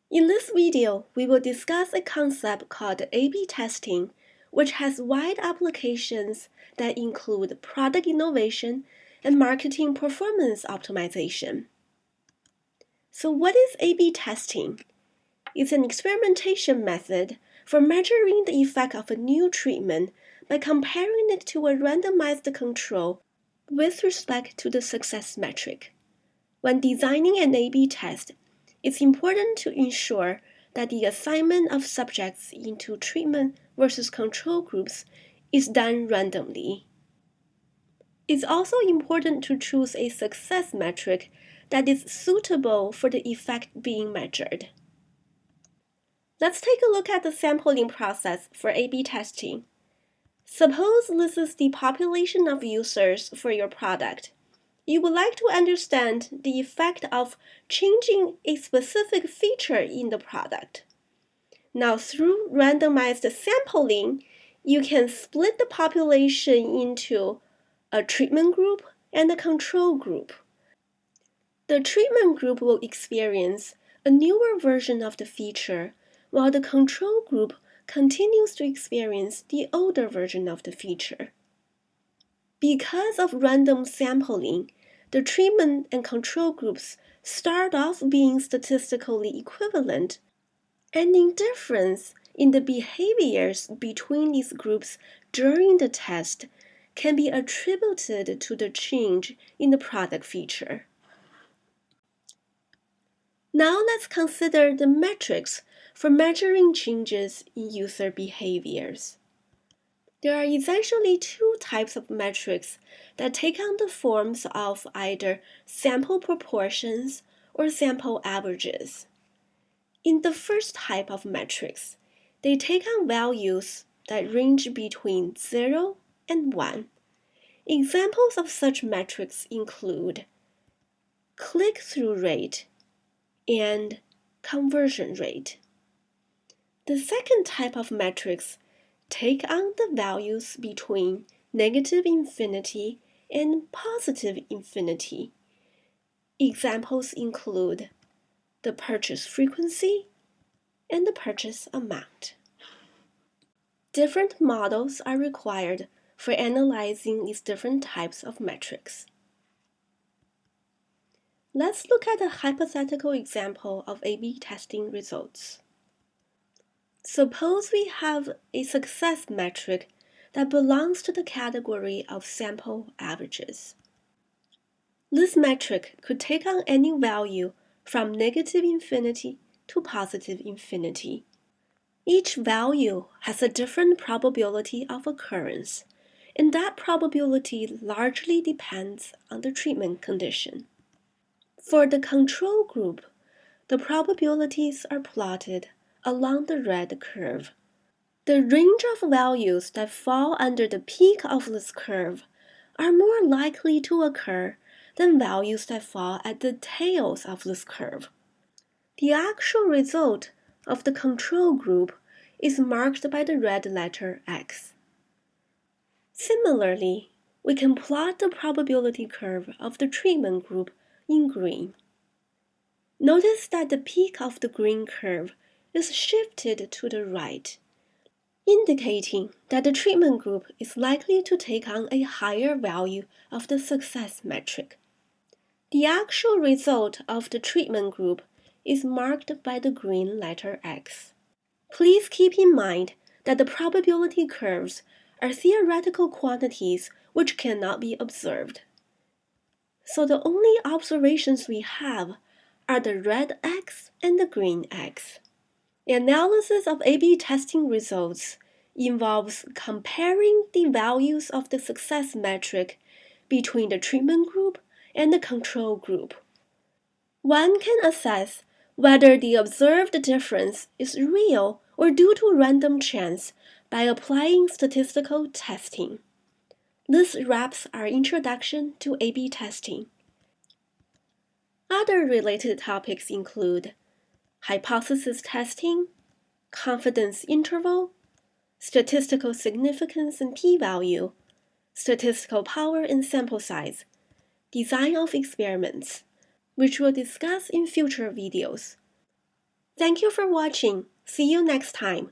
In this video, we will discuss a concept called A/B testing, which has wide applications that include product innovation and marketing performance optimization. So what is A/B testing? It's an experimentation method for measuring the effect of a new treatment by comparing it to a randomized control with respect to the success metric. When designing an A/B test, it's important to ensure that the assignment of subjects into treatment versus control groups is done randomly. It's also important to choose a success metric that is suitable for the effect being measured. Let's take a look at the sampling process for A/B testing. Suppose this is the population of users for your product. You would like to understand the effect of changing a specific feature in the product. Now, through randomized sampling, you can split the population into a treatment group and a control group. The treatment group will experience a newer version of the feature, while the control group continues to experience the older version of the feature. Because of random sampling, the treatment and control groups start off being statistically equivalent, and the difference in the behaviors between these groups during the test can be attributed to the change in the product feature. Now let's consider the metrics for measuring changes in user behaviors. There are essentially two types of metrics that take on the forms of either sample proportions or sample averages. In the first type of metrics, they take on values that range between 0 and 1. Examples of such metrics include click-through rate and conversion rate. The second type of metrics take on the values between negative infinity and positive infinity. Examples include the purchase frequency and the purchase amount. Different models are required for analyzing these different types of metrics. Let's look at a hypothetical example of A/B testing results. Suppose we have a success metric that belongs to the category of sample averages. This metric could take on any value from negative infinity to positive infinity. Each value has a different probability of occurrence, and that probability largely depends on the treatment condition. For the control group, the probabilities are plotted along the red curve. The range of values that fall under the peak of this curve are more likely to occur than values that fall at the tails of this curve. The actual result of the control group is marked by the red letter X. Similarly, we can plot the probability curve of the treatment group in green. Notice that the peak of the green curve is shifted to the right, indicating that the treatment group is likely to take on a higher value of the success metric. The actual result of the treatment group is marked by the green letter X. Please keep in mind that the probability curves are theoretical quantities which cannot be observed. So the only observations we have are the red X and the green X. The analysis of A/B testing results involves comparing the values of the success metric between the treatment group and the control group. One can assess whether the observed difference is real or due to random chance by applying statistical testing. This wraps our introduction to A/B testing. Other related topics include hypothesis testing, confidence interval, statistical significance and p-value, statistical power and sample size, design of experiments, which we'll discuss in future videos. Thank you for watching. See you next time.